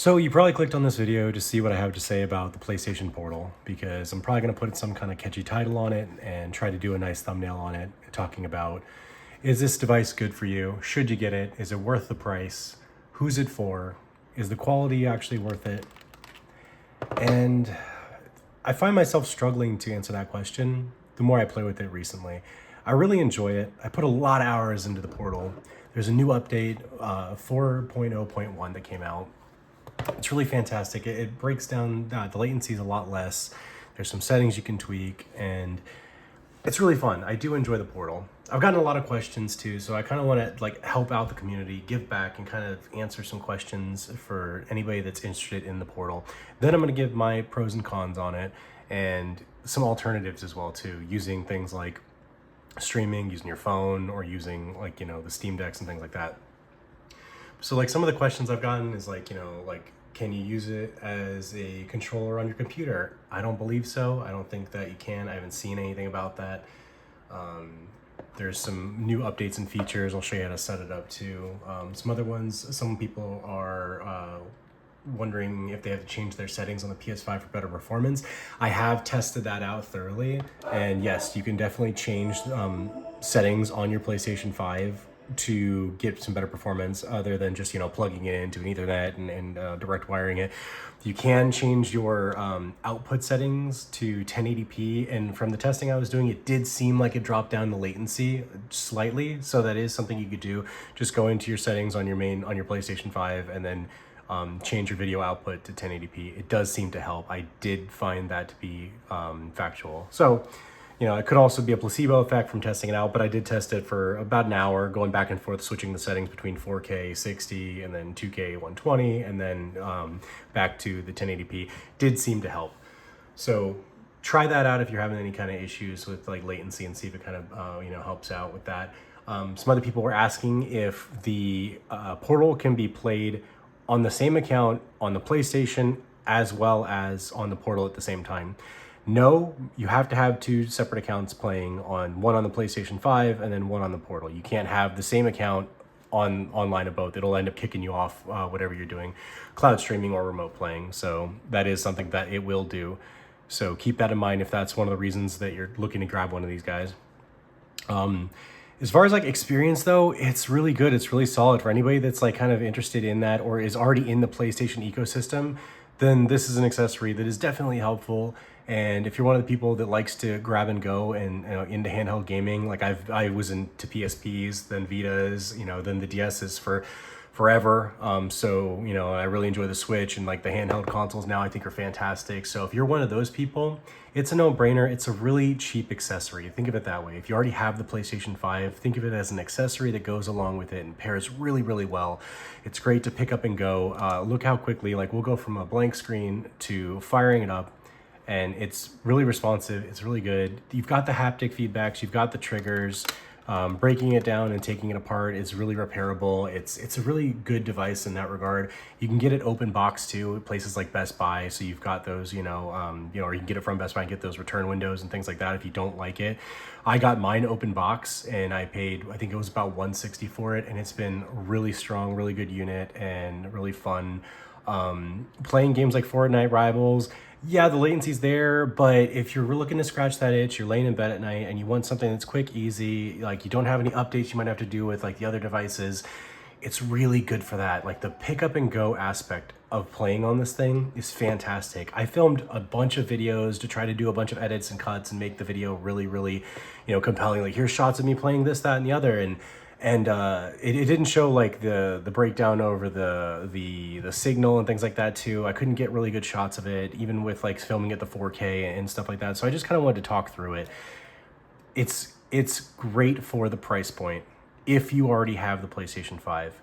So you probably clicked on this video to see what I have to say about the PlayStation Portal, because I'm probably going to put some kind of catchy title on it and try to do a nice thumbnail on it talking about, is this device good for you? Should you get it? Is it worth the price? Who's it for? Is the quality actually worth it? And I find myself struggling to answer that question the more I play with it recently. I really enjoy it. I put a lot of hours into the Portal. There's a new update, 4.0.1 that came out. It's really fantastic. It breaks down, the latency is a lot less. There's some settings you can tweak, and it's really fun. I do enjoy the Portal. I've gotten a lot of questions too, so I kind of want to help out the community, give back, and kind of answer some questions for anybody that's interested in the Portal. Then I'm going to give my pros and cons on it, and some alternatives as well too, using things like streaming, using your phone, or using the Steam Decks and things like that. So some of the questions I've gotten is can you use it as a controller on your computer? I don't believe so. I don't think that you can. I haven't seen anything about that. There's some new updates and features. I'll show you how to set it up too. Some other ones, some people are wondering if they have to change their settings on the PS5 for better performance. I have tested that out thoroughly, and yes, you can definitely change settings on your PlayStation 5 to get some better performance other than just plugging it into an Ethernet and direct wiring it. You can change your output settings to 1080p, and from the testing I was doing, it did seem like it dropped down the latency slightly, so that is something you could do. Just go into your settings on your PlayStation 5 and then change your video output to 1080p. It does seem to help. I did find that to be factual. So it could also be a placebo effect from testing it out, but I did test it for about an hour, going back and forth, switching the settings between 4K 60 and then 2K 120, and then back to the 1080p. Did seem to help. So try that out if you're having any kind of issues with latency, and see if it kind of helps out with that. Some other people were asking if the Portal can be played on the same account on the PlayStation as well as on the Portal at the same time. No, you have to have two separate accounts playing, one on the PlayStation 5 and then one on the Portal. You can't have the same account online of both. It'll end up kicking you off whatever you're doing, cloud streaming or remote playing. So that is something that it will do. So keep that in mind if that's one of the reasons that you're looking to grab one of these guys. As far as experience though, it's really good. It's really solid for anybody that's kind of interested in that or is already in the PlayStation ecosystem. Then this is an accessory that is definitely helpful. And if you're one of the people that likes to grab and go and into handheld gaming, I was into PSPs, then Vitas, then the DSs for forever. So I really enjoy the Switch, and the handheld consoles now I think are fantastic. So if you're one of those people, it's a no-brainer. It's a really cheap accessory. Think of it that way. If you already have the PlayStation 5, think of it as an accessory that goes along with it and pairs really, really well. It's great to pick up and go. Look how quickly, we'll go from a blank screen to firing it up, and it's really responsive. It's really good. You've got the haptic feedbacks. You've got the triggers. Breaking it down and taking it apart is really repairable. It's a really good device in that regard. You can get it open box too at places like Best Buy, so you've got those, or you can get it from Best Buy and get those return windows and things like that if you don't like it. I got mine open box, and I paid, I think it was about $160 for it, and it's been really strong, really good unit, and really fun. Playing games like Fortnite Rivals, yeah, the latency's there, but if you're looking to scratch that itch, you're laying in bed at night and you want something that's quick, easy, you don't have any updates you might have to do with the other devices, it's really good for that. The pick up and go aspect of playing on this thing is fantastic. I filmed a bunch of videos to try to do a bunch of edits and cuts and make the video really, really, compelling. Here's shots of me playing this, that, and the other, and it didn't show the breakdown over the signal and things like that too. I couldn't get really good shots of it, even with filming at the 4K and stuff like that. So I just kind of wanted to talk through it. It's great for the price point if you already have the PlayStation 5.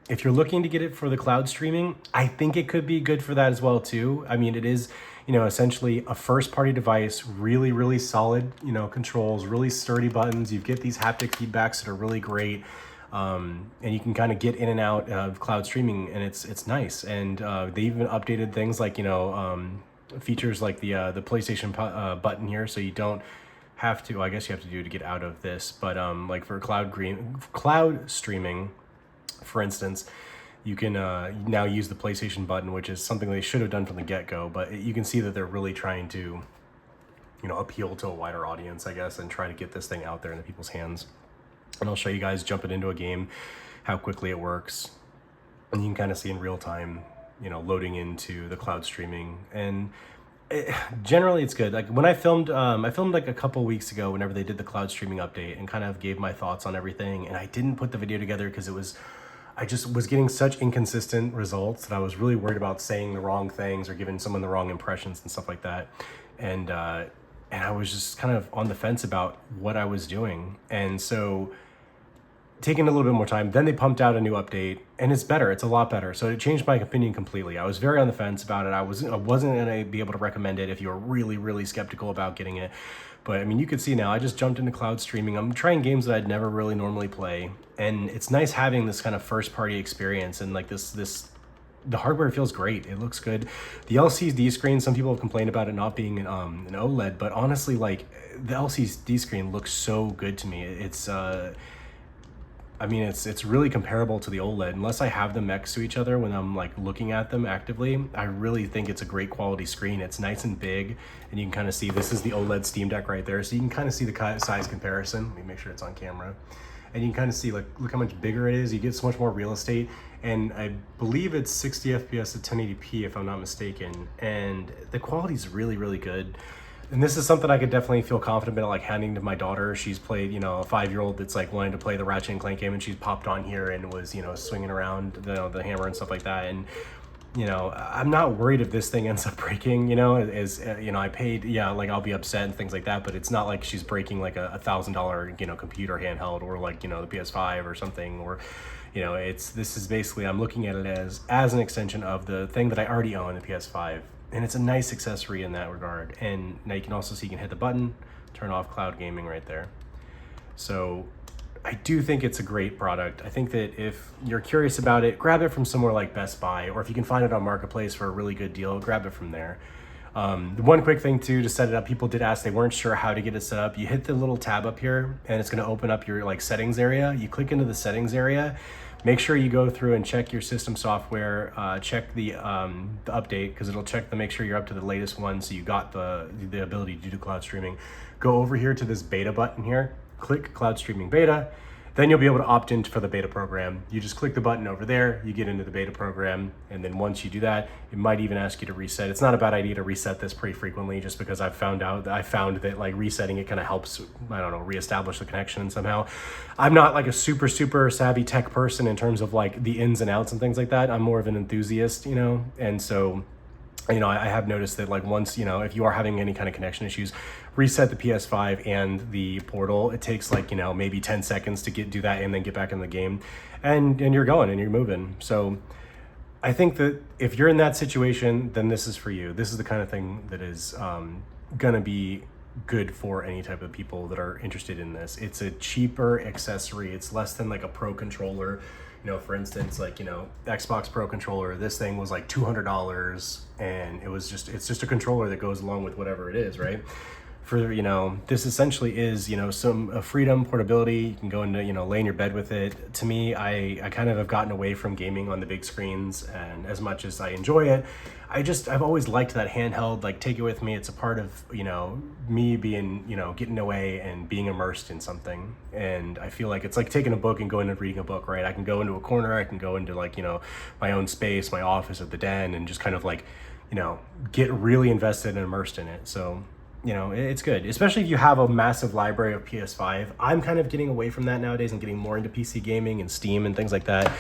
If you're looking to get it for the cloud streaming, I think it could be good for that as well too. I mean, it is, essentially a first-party device, really, really solid, controls, really sturdy buttons. You get these haptic feedbacks that are really great, and you can kind of get in and out of cloud streaming, and it's nice. And they even updated things features like the PlayStation button here, so you don't have to. I guess you have to do to get out of this, but for cloud streaming, for instance, you can now use the PlayStation button, which is something they should have done from the get-go, but you can see that they're really trying to, appeal to a wider audience, I guess, and try to get this thing out there into people's hands. And I'll show you guys jumping into a game, how quickly it works. And you can kind of see in real time, loading into the cloud streaming. And generally it's good. Like when I filmed like a couple weeks ago whenever they did the cloud streaming update and kind of gave my thoughts on everything. And I didn't put the video together because I just was getting such inconsistent results that I was really worried about saying the wrong things or giving someone the wrong impressions and stuff like that. And I was just kind of on the fence about what I was doing. And so taking a little bit more time, then they pumped out a new update and it's better. It's a lot better. So it changed my opinion completely. I was very on the fence about it. I wasn't going to be able to recommend it if you were really, really skeptical about getting it. But I mean, you could see now I just jumped into cloud streaming. I'm trying games that I'd never really normally play. And it's nice having this kind of first party experience and like the hardware feels great. It looks good. The LCD screen, some people have complained about it not being an OLED, but honestly, like the LCD screen looks so good to me. It's really comparable to the OLED. Unless I have them next to each other when I'm like looking at them actively, I really think it's a great quality screen. It's nice and big, and you can kind of see this is the OLED Steam Deck right there. So you can kind of see the size comparison. Let me make sure it's on camera. And you can kind of see like, look how much bigger it is. You get so much more real estate. And I believe it's 60 FPS at 1080p if I'm not mistaken. And the quality is really, really good. And this is something I could definitely feel confident about, like handing to my daughter. She's played, a 5-year-old that's like wanting to play the Ratchet and Clank game, and she's popped on here and was, swinging around the hammer and stuff like that. And I'm not worried if this thing ends up breaking, I paid, like I'll be upset and things like that, but it's not like she's breaking like a $1,000, computer handheld or like, the PS5 or something, or, this is basically, I'm looking at it as an extension of the thing that I already own, the PS5. And it's a nice accessory in that regard. And now you can also see you can hit the button, turn off cloud gaming right there. So I do think it's a great product. I think that if you're curious about it, grab it from somewhere like Best Buy, or if you can find it on Marketplace for a really good deal, grab it from there. The one quick thing too, to set it up, people did ask, they weren't sure how to get it set up. You hit the little tab up here and it's gonna open up your like settings area. You click into the settings area. Make sure you go through and check your system software, check the update, because it'll check to make sure you're up to the latest one, so you got the ability to do cloud streaming. Go over here to this beta button here, click cloud streaming beta, then you'll be able to opt in for the beta program. You just click the button over there, you get into the beta program, and then once you do that, it might even ask you to reset. It's not a bad idea to reset this pretty frequently, just because I found that like resetting it kind of helps, reestablish the connection somehow. I'm not like a super savvy tech person in terms of like the ins and outs and things like that. I'm more of an enthusiast, and so I have noticed that like once, if you are having any kind of connection issues, reset the PS5 and the portal. It takes like, maybe 10 seconds to do that and then get back in the game, and you're going and you're moving. So I think that if you're in that situation, then this is for you. This is the kind of thing that is gonna be good for any type of people that are interested in this. It's a cheaper accessory. It's less than like a Pro controller. For instance, like, Xbox Pro controller, this thing was like $200, and it's just a controller that goes along with whatever it is, right? For, this essentially is, some freedom, portability. You can go into, lay in your bed with it. To me, I kind of have gotten away from gaming on the big screens, and as much as I enjoy it, I've always liked that handheld, like take it with me. It's a part of, me being, getting away and being immersed in something. And I feel like it's like taking a book and going and reading a book, right? I can go into a corner, I can go into like, my own space, my office at the den, and just kind of like, get really invested and immersed in it. So, it's good, especially if you have a massive library of PS5. I'm kind of getting away from that nowadays and getting more into PC gaming and Steam and things like that.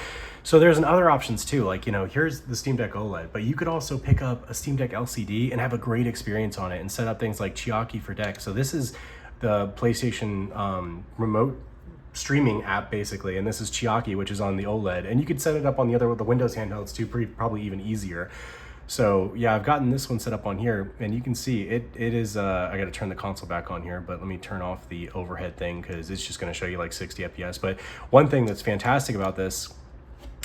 So there's other options too, like, here's the Steam Deck OLED, but you could also pick up a Steam Deck LCD and have a great experience on it and set up things like Chiaki for Deck. So this is the PlayStation remote streaming app basically, and this is Chiaki, which is on the OLED, and you could set it up on the Windows handhelds too, probably even easier. So yeah, I've gotten this one set up on here, and you can see it is, I gotta turn the console back on here, but let me turn off the overhead thing because it's just gonna show you like 60 FPS. But one thing that's fantastic about this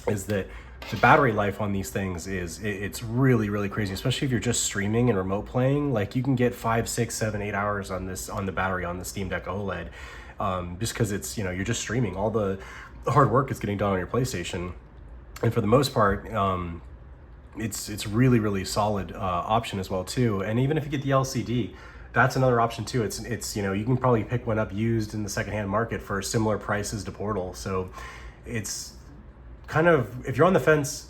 is that the battery life on these things it's really, really crazy, especially if you're just streaming and remote playing. Like you can get 5, 6, 7, 8 hours on the battery on the Steam Deck OLED, just because it's, you're just streaming. All the hard work is getting done on your PlayStation. And for the most part, it's really solid option as well too. And even if you get the LCD, that's another option too. It's you can probably pick one up used in the secondhand market for similar prices to Portal. So it's kind of, if you're on the fence,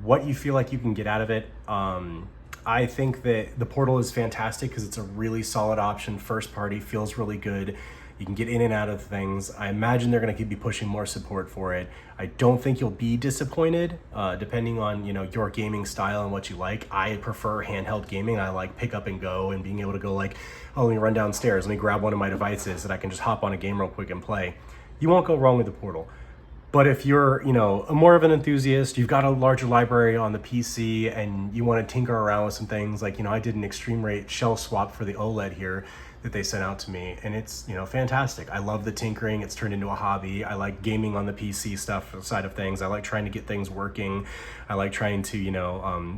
what you feel like you can get out of it. I think that the Portal is fantastic because it's a really solid option. First party, feels really good. You can get in and out of things. I imagine they're going to be pushing more support for it. I don't think you'll be disappointed, depending on your gaming style and what you like. I prefer handheld gaming. I like pick up and go and being able to go like, oh, let me run downstairs, let me grab one of my devices that I can just hop on a game real quick and play. You won't go wrong with the Portal. But if you're, more of an enthusiast, you've got a larger library on the PC and you want to tinker around with some things, like, I did an extreme rate shell swap for the OLED here that they sent out to me, and it's, fantastic. I love the tinkering. It's turned into a hobby. I like gaming on the PC stuff side of things. I like trying to get things working. I like trying to,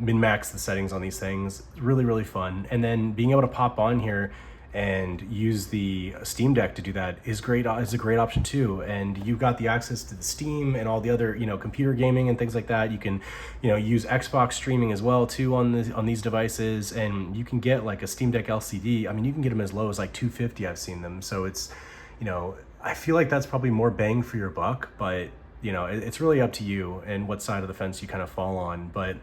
min-max the settings on these things. Really fun. And then being able to pop on here and use the Steam Deck to do that is great. Is a great option too. And you've got the access to the Steam and all the other computer gaming and things like that. You can use Xbox streaming as well too on these devices, and you can get like a Steam Deck LCD. I mean, you can get them as low as like $250. I've seen them. So it's I feel like that's probably more bang for your buck, but it's really up to you and what side of the fence you kind of fall on. But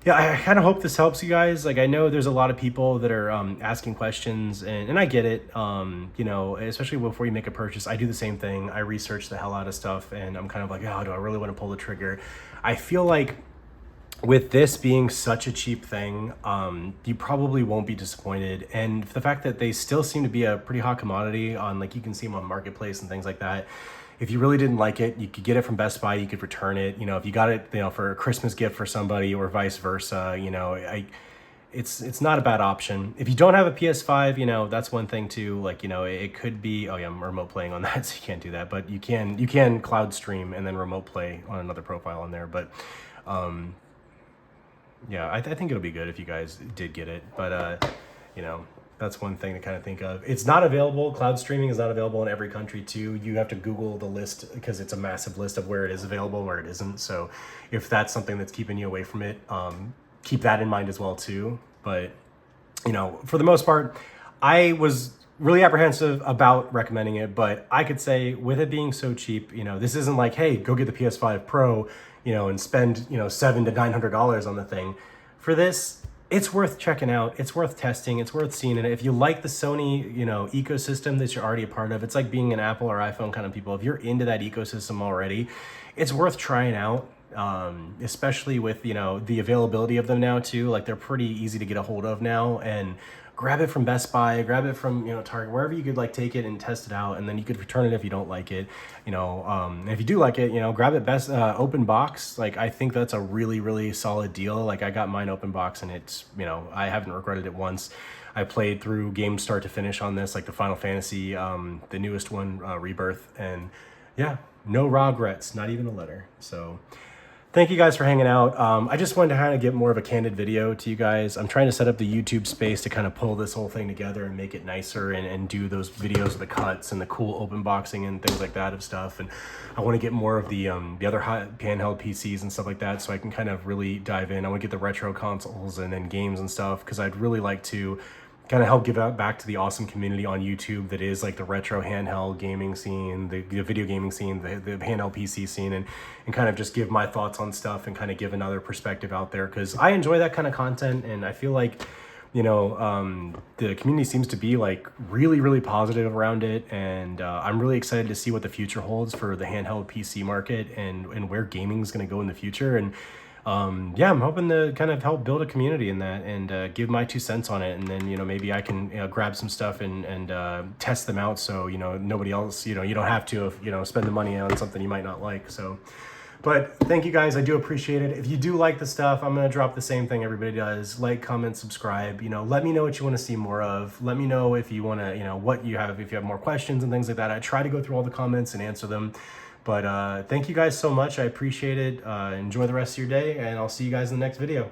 yeah, I kind of hope this helps you guys. Like, I know there's a lot of people that are asking questions, and I get it. Especially before you make a purchase, I do the same thing. I research the hell out of stuff, and I'm kind of like, oh, do I really want to pull the trigger? I feel like with this being such a cheap thing, you probably won't be disappointed. And the fact that they still seem to be a pretty hot commodity on, like, you can see them on Marketplace and things like that. If you really didn't like it, you could get it from Best Buy. You could return it. If you got it, for a Christmas gift for somebody or vice versa, it's not a bad option. If you don't have a PS5, that's one thing too. Like, it could be, oh yeah, I'm remote playing on that, so you can't do that. But you can cloud stream and then remote play on another profile on there. But yeah, I think it'll be good if you guys did get it. But that's one thing to kind of think of. It's not available. Cloud streaming is not available in every country too. You have to Google the list because it's a massive list of where it is available and where it isn't. So if that's something that's keeping you away from it, keep that in mind as well too. But for the most part, I was really apprehensive about recommending it, but I could say with it being so cheap, this isn't like, hey, go get the PS5 Pro, and spend, $700 to $900 on the thing. For this, it's worth checking out. It's worth testing. It's worth seeing it. If you like the Sony, ecosystem that you're already a part of, it's like being an Apple or iPhone kind of people. If you're into that ecosystem already, it's worth trying out. Especially with, the availability of them now too. Like, they're pretty easy to get a hold of now, and grab it from Best Buy, grab it from, Target, wherever you could like take it and test it out, and then you could return it if you don't like it. And if you do like it, grab it best open box. Like, I think that's a really solid deal. Like, I got mine open box, and it's, I haven't regretted it once. I played through games start to finish on this, like the Final Fantasy, the newest one, Rebirth, and yeah, no regrets, not even a letter. So thank you guys for hanging out. I just wanted to kind of get more of a candid video to you guys. I'm trying to set up the YouTube space to kind of pull this whole thing together and make it nicer and do those videos of the cuts and the cool open boxing and things like that of stuff. And I want to get more of the other hot handheld PCs and stuff like that, so I can kind of really dive in. I want to get the retro consoles and then games and stuff, because I'd really like to kind of help give out back to the awesome community on YouTube that is like the retro handheld gaming scene, the video gaming scene, the handheld PC scene, and kind of just give my thoughts on stuff and kind of give another perspective out there, because I enjoy that kind of content, and I feel like the community seems to be like really positive around it, and I'm really excited to see what the future holds for the handheld PC market and where gaming is going to go in the future. And yeah, I'm hoping to kind of help build a community in that and give my 2 cents on it. And then, maybe I can grab some stuff and test them out. So, nobody else, you don't have to, spend the money on something you might not like. So, but thank you guys. I do appreciate it. If you do like the stuff, I'm going to drop the same thing everybody does. Like, comment, subscribe. Let me know what you want to see more of. Let me know if you want to, what you have, if you have more questions and things like that. I try to go through all the comments and answer them. But thank you guys so much. I appreciate it. Enjoy the rest of your day, and I'll see you guys in the next video.